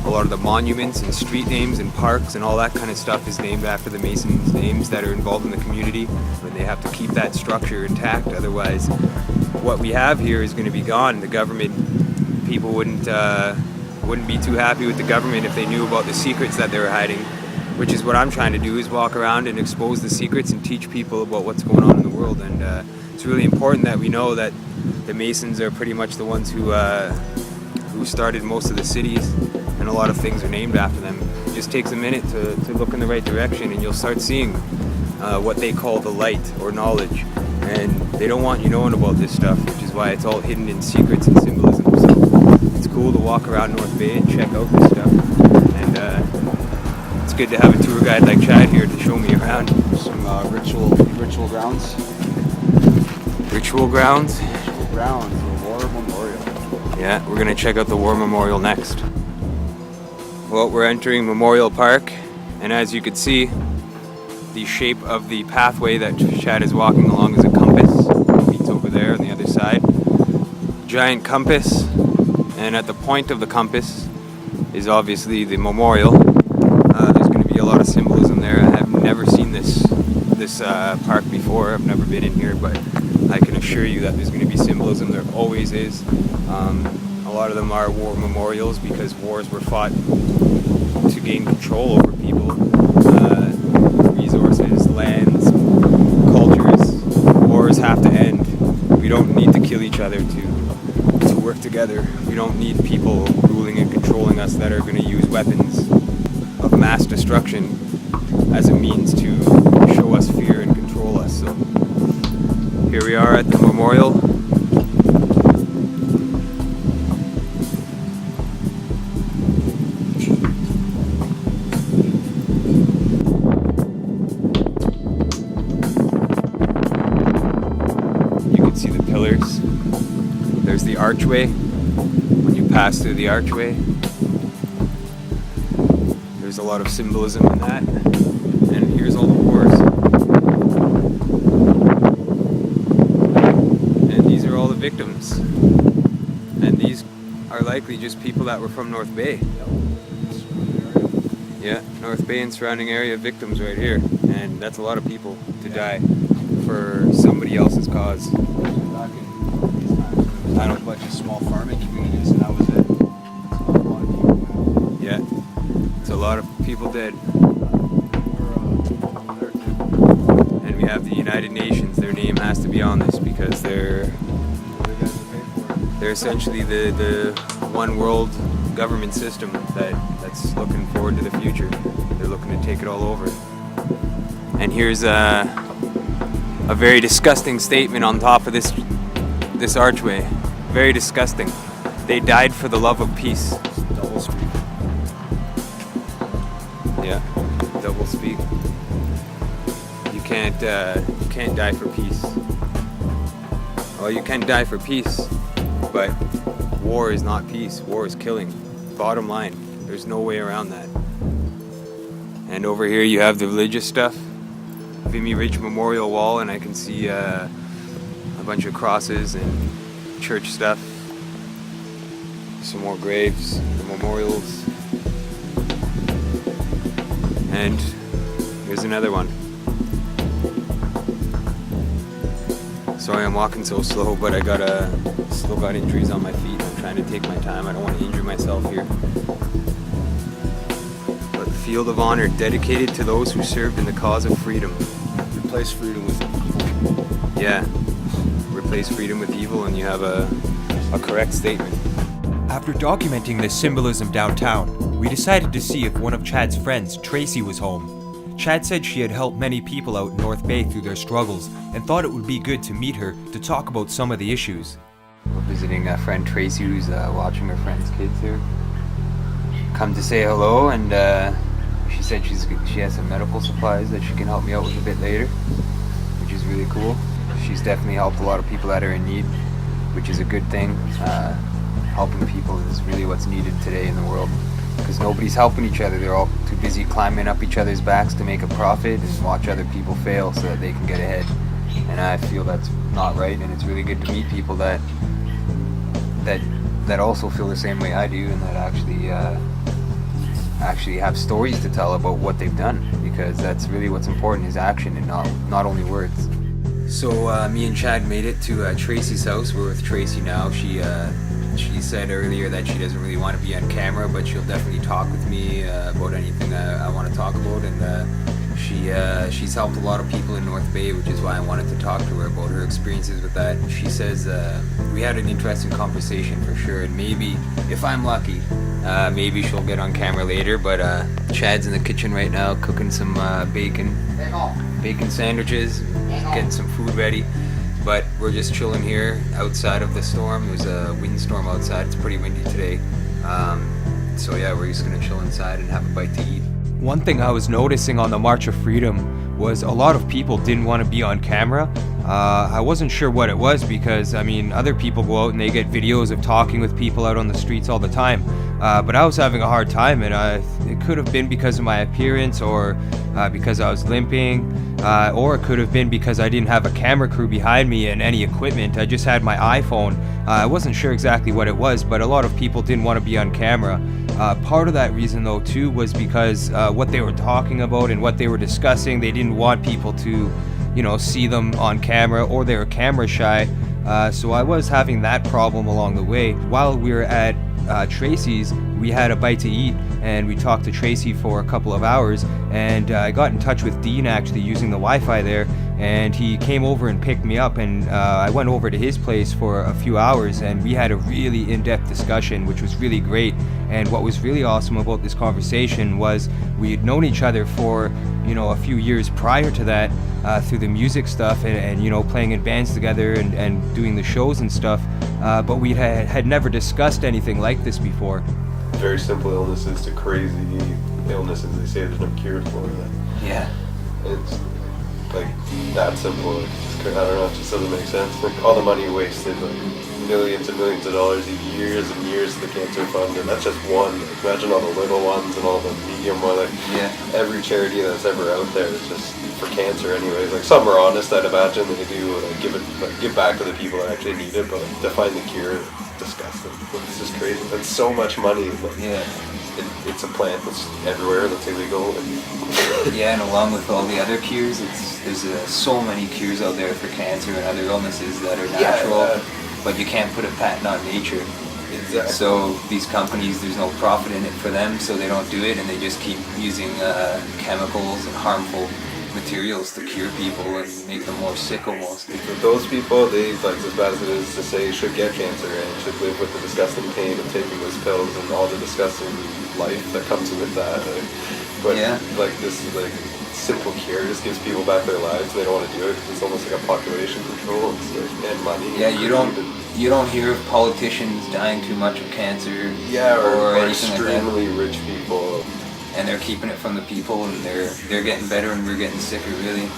A lot of the monuments and street names and parks and all that kind of stuff is named after the masons' names that are involved in the community. And they have to keep that structure intact, otherwise what we have here is going to be gone. The government, people wouldn't be too happy with the government if they knew about the secrets that they were hiding, which is what I'm trying to do, is walk around and expose the secrets and teach people about what's going on in the world. And it's really important that we know that the Masons are pretty much the ones who started most of the cities, and a lot of things are named after them. It just takes a minute to look in the right direction, and you'll start seeing what they call the light or knowledge. And they don't want you knowing about this stuff, which is why it's all hidden in secrets and symbolism. So it's cool to walk around North Bay and check out this stuff. And it's good to have a tour guide like Chad here to show me around. Some ritual grounds. Ritual grounds? Ritual grounds, the War Memorial. Yeah, we're gonna check out the War Memorial next. Well, we're entering Memorial Park, and as you can see, the shape of the pathway that Chad is walking along is a compass. It's over there on the other side. Giant compass, and at the point of the compass is obviously the memorial. There's going to be a lot of symbolism there. I have never seen this park before. I've never been in here, but I can assure you that there's going to be symbolism. There always is. A lot of them are war memorials because wars were fought to gain control over people. Resources, lands, cultures. Wars have to end. We don't need to kill each other to work together. We don't need people ruling and controlling us that are going to use weapons of mass destruction as a means to show us fear and control us. So here we are at the memorial. There's the archway. When you pass through the archway, there's a lot of symbolism in that. And here's all the wars. And these are all the victims. And these are likely just people that were from North Bay. Yeah, North Bay and surrounding area victims right here. And that's a lot of people to die for somebody else's cause. I don't bunch of small farming communities, and that was it. Yeah, it's a lot of people dead. And we have the United Nations. Their name has to be on this because they're essentially the one world government system that's looking forward to the future. They're looking to take it all over. And here's a very disgusting statement on top of this archway. Very disgusting. They died for the love of peace. Double speak. Yeah, double speak. You can't die for peace. Well, you can die for peace, but war is not peace. War is killing. Bottom line, there's no way around that. And over here you have the religious stuff. Vimy Ridge Memorial Wall, and I can see a bunch of crosses and church stuff. Some more graves, the memorials. And here's another one. Sorry I'm walking so slow, but I still got injuries on my feet. I'm trying to take my time. I don't want to injure myself here. But the Field of Honor, dedicated to those who served in the cause of freedom. Replace freedom with evil. Yeah, replace freedom with evil, and you have a correct statement. After documenting the symbolism downtown, we decided to see if one of Chad's friends, Tracy, was home. Chad said she had helped many people out in North Bay through their struggles and thought it would be good to meet her to talk about some of the issues. We're visiting a friend Tracy who's watching her friend's kids here. Come to say hello, and she said she has some medical supplies that she can help me out with a bit later, which is really cool. She's definitely helped a lot of people that are in need, which is a good thing. Helping people is really what's needed today in the world, because nobody's helping each other. They're all too busy climbing up each other's backs to make a profit and watch other people fail so that they can get ahead. And I feel that's not right, and it's really good to meet people that also feel the same way I do, and that actually have stories to tell about what they've done, because that's really what's important, is action and not only words. So me and Chad made it to Tracy's house. We're with Tracy now. She said earlier that she doesn't really want to be on camera, but she'll definitely talk with me about anything I want to talk about. And she's helped a lot of people in North Bay, which is why I wanted to talk to her about her experiences with that. She says we had an interesting conversation for sure, and maybe, if I'm lucky, maybe she'll get on camera later. But Chad's in the kitchen right now cooking some bacon sandwiches, getting some food ready. But we're just chilling here outside of the storm. There's a windstorm outside. It's pretty windy today. So yeah, we're just gonna chill inside and have a bite to eat. One thing I was noticing on the March of Freedom was a lot of people didn't want to be on camera. I wasn't sure what it was, because I mean, other people go out and they get videos of talking with people out on the streets all the time. But I was having a hard time, and it could have been because of my appearance, or because I was limping, or it could have been because I didn't have a camera crew behind me and any equipment. I just had my iPhone. I wasn't sure exactly what it was, but a lot of people didn't want to be on camera. Part of that reason, though, too, was because what they were talking about and what they were discussing, they didn't want people to, see them on camera, or they were camera shy. So I was having that problem along the way. While we were at Tracy's, we had a bite to eat, and we talked to Tracy for a couple of hours, and I got in touch with Dean, actually, using the Wi-Fi there, and he came over and picked me up, and I went over to his place for a few hours, and we had a really in-depth discussion, which was really great. And what was really awesome about this conversation was we had known each other for a few years prior to that, through the music stuff and playing in bands together and doing the shows and stuff, but we had never discussed anything like this before. Very simple illnesses to crazy illnesses they say there's no cure for that. Yeah. It's like that simple. I don't know, it just doesn't make sense. Like all the money wasted, like millions and millions of dollars, years and years to the cancer fund, and that's just one. Like, imagine all the little ones and all the medium ones. Like every charity that's ever out there is just for cancer anyways. Like some are honest, I'd imagine, they do give back to the people that actually need it, but like, to find the cure, it's disgusting. It's just crazy. That's so much money. Like, it's a plant that's everywhere, that's illegal. Yeah, and along with all the other cures, there's so many cures out there for cancer and other illnesses that are natural, but you can't put a patent on nature. Exactly. So these companies, there's no profit in it for them, so they don't do it, and they just keep using chemicals and harmful materials to cure people and make them more sick almost. For those people, they, like, as bad as it is to say, should get cancer and should live with the disgusting pain of taking those pills and all the disgusting life that comes with that. But like this, like simple cure just gives people back their lives. They don't want to do it because it's almost like a population control. It's like, and money. Yeah, you don't hear of politicians dying too much of cancer. Yeah, or anything extremely like that. rich people. And they're keeping it from the people, and they're getting better, and we're getting sicker, really.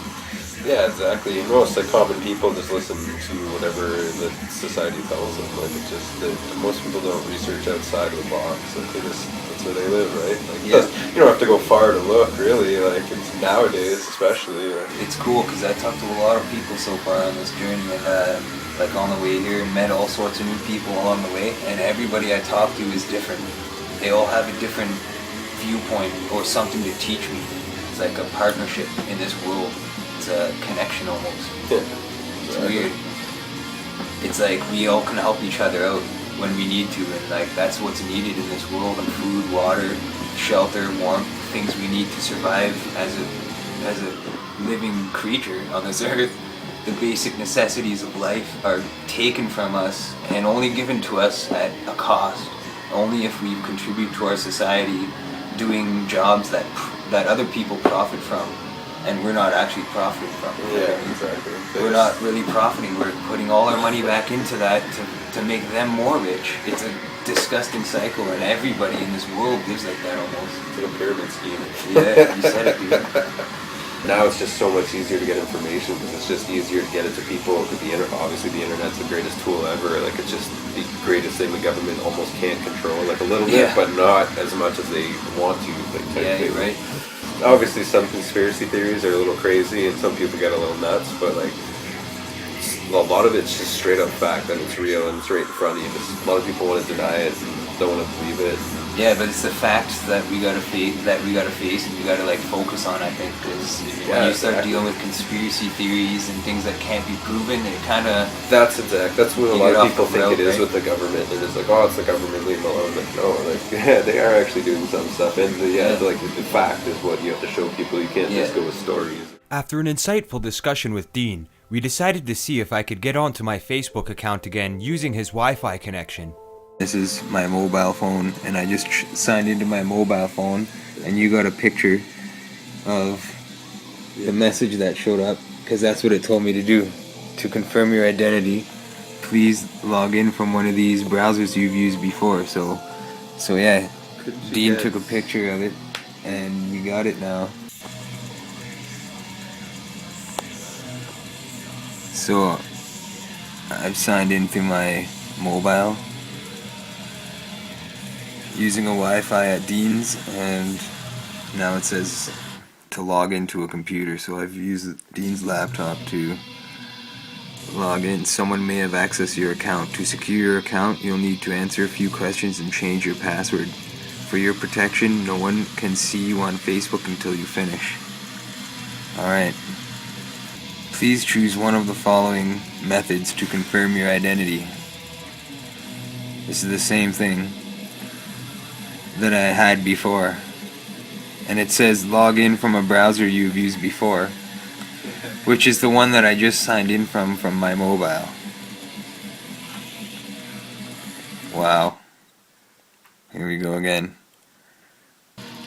Yeah, exactly. And most like common people just listen to whatever the society tells them. Like it's just that most people don't research outside of the box. Like they just that's where they live, right? Like you don't have to go far to look, really. Like it's nowadays, especially. It's cool because I talked to a lot of people so far on this journey, and like on the way here, and met all sorts of new people along the way. And everybody I talk to is different. They all have a different viewpoint or something to teach me. It's like a partnership in this world. It's a connection almost. It's weird. It's like we all can help each other out when we need to, and like that's what's needed in this world. And food, water, shelter, warmth, things we need to survive as a living creature on this earth. The basic necessities of life are taken from us and only given to us at a cost. Only if we contribute to our society, doing jobs that other people profit from, and we're not actually profiting from it. Yeah, exactly. We're not really profiting. We're putting all our money back into that to make them more rich. It's a disgusting cycle, and everybody in this world lives like that almost. It's like a pyramid scheme. Yeah, you said it, dude. Now it's just so much easier to get information because it's just easier to get it to people. Because obviously the internet's the greatest tool ever. Like it's just the greatest thing the government almost can't control. Like a little bit, but not as much as they want to. Like type thing. You're right. Obviously, some conspiracy theories are a little crazy, and some people get a little nuts. But like a lot of it's just straight up fact that it's real and it's right in front of you. But a lot of people want to deny it and don't want to believe it. Yeah, but it's the facts that we gotta face, and we gotta like focus on. I think because when you start dealing with conspiracy theories and things that can't be proven, it kind of that's what a lot of people think it is with the government. They're just like, oh, it's the government, leave them alone. Like no, like yeah, they are actually doing some stuff, and like the fact is what you have to show people. You can't just go with stories. After an insightful discussion with Dean, we decided to see if I could get onto my Facebook account again using his Wi-Fi connection. This is my mobile phone, and I just signed into my mobile phone, and you got a picture of the message that showed up, because that's what it told me to do. To confirm your identity, please log in from one of these browsers you've used before. So yeah, Dean took a picture of it, and we got it now. So I've signed in through my mobile using a Wi-Fi at Dean's, and now it says to log into a computer. So I've used Dean's laptop to log in. Someone may have accessed your account. To secure your account, you'll need to answer a few questions and change your password. For your protection, no one can see you on Facebook until you finish. Alright. Please choose one of the following methods to confirm your identity. This is the same thing that I had before, and it says log in from a browser you've used before, which is the one that I just signed in from my mobile. Wow. Here we go again.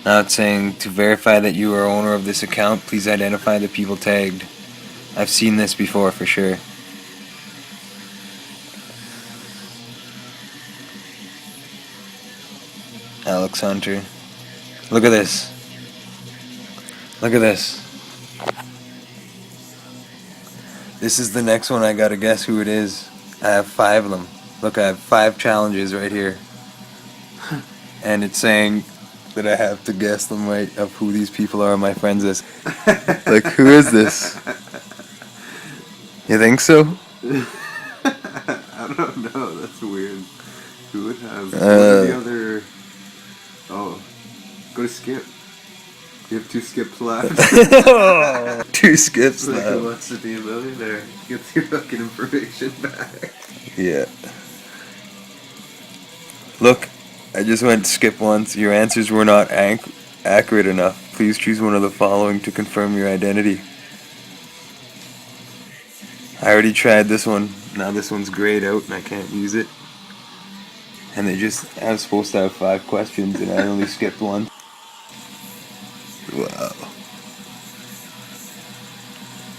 Now it's saying to verify that you are owner of this account, please identify the people tagged. I've seen this before for sure. Alex Hunter. Look at this. Look at this. This is the next one. I gotta guess who it is. I have 5 of them. Look, I have 5 challenges right here. And it's saying that I have to guess them right of who these people are my friends is. Like, who is this? You think so? I don't know. That's weird. Who would have the other? Oh, go to skip. You have 2 skips left. 2 skips like left. Who wants to be a millionaire? Get your fucking information back. Yeah. Look, I just went to skip once. Your answers were not accurate enough. Please choose one of the following to confirm your identity. I already tried this one. Now this one's grayed out and I can't use it. And I was supposed to have 5 questions and I only skipped one. Wow.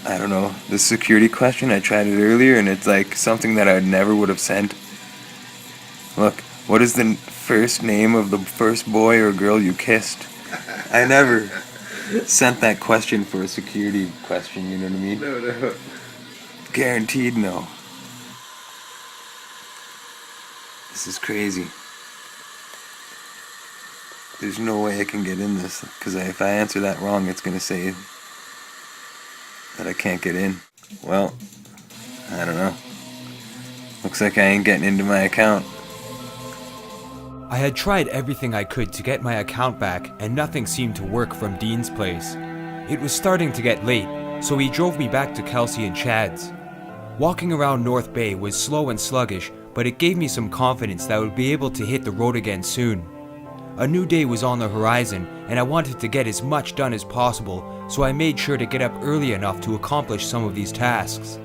I don't know. The security question, I tried it earlier and it's like something that I never would have sent. Look, what is the first name of the first boy or girl you kissed? I never sent that question for a security question, you know what I mean? No. Guaranteed no. This is crazy. There's no way I can get in this, because if I answer that wrong, it's going to say that I can't get in. Well, I don't know. Looks like I ain't getting into my account. I had tried everything I could to get my account back, and nothing seemed to work from Dean's place. It was starting to get late, so he drove me back to Kelsey and Chad's. Walking around North Bay was slow and sluggish, but it gave me some confidence that I would be able to hit the road again soon. A new day was on the horizon, and I wanted to get as much done as possible, so I made sure to get up early enough to accomplish some of these tasks.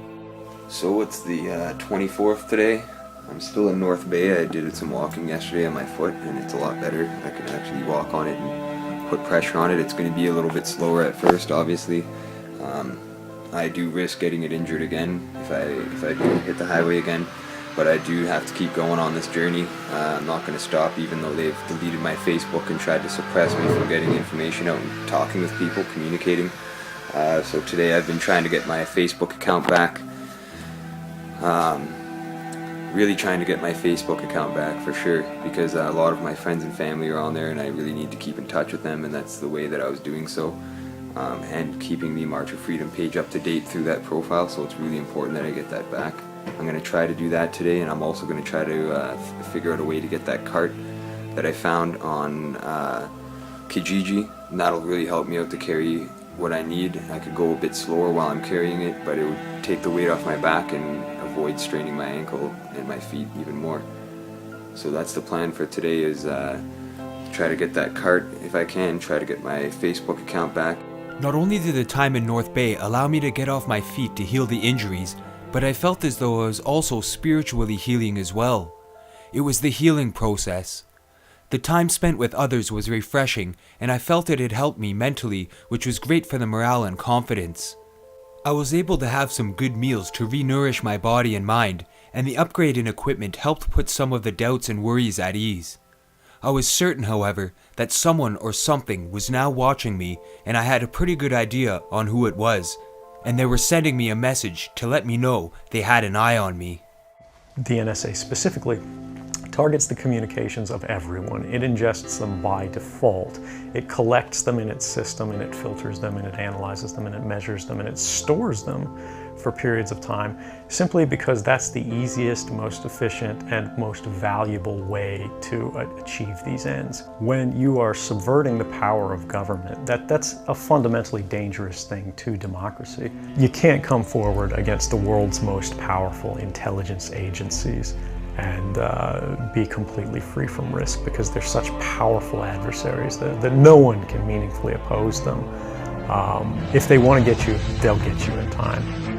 So it's the 24th today. I'm still in North Bay. I did some walking yesterday on my foot, and it's a lot better. I can actually walk on it and put pressure on it. It's going to be a little bit slower at first, obviously. I do risk getting it injured again if I do hit the highway again. But I do have to keep going on this journey. I'm not going to stop, even though they've deleted my Facebook and tried to suppress me from getting information out and talking with people, communicating. So today I've been trying to get my Facebook account back. Really trying to get my Facebook account back for sure, because a lot of my friends and family are on there, and I really need to keep in touch with them, and that's the way that I was doing so. And keeping the March of Freedom page up to date through that profile, so it's really important that I get that back. I'm going to try to do that today, and I'm also going to try to figure out a way to get that cart that I found on Kijiji, and that'll really help me out to carry what I need. I could go a bit slower while I'm carrying it, but it would take the weight off my back and avoid straining my ankle and my feet even more. So that's the plan for today, is try to get that cart if I can, try to get my Facebook account back. Not only did the time in North Bay allow me to get off my feet to heal the injuries, but I felt as though I was also spiritually healing as well. It was the healing process. The time spent with others was refreshing, and I felt it had helped me mentally, which was great for the morale and confidence. I was able to have some good meals to re-nourish my body and mind, and the upgrade in equipment helped put some of the doubts and worries at ease. I was certain, however, that someone or something was now watching me, and I had a pretty good idea on who it was, and they were sending me a message to let me know they had an eye on me. The NSA specifically targets the communications of everyone. It ingests them by default. It collects them in its system, and it filters them, and it analyzes them, and it measures them, and it stores them for periods of time, simply because that's the easiest, most efficient, and most valuable way to achieve these ends. When you are subverting the power of government, that's a fundamentally dangerous thing to democracy. You can't come forward against the world's most powerful intelligence agencies and be completely free from risk, because they're such powerful adversaries that no one can meaningfully oppose them. If they want to get you, they'll get you in time.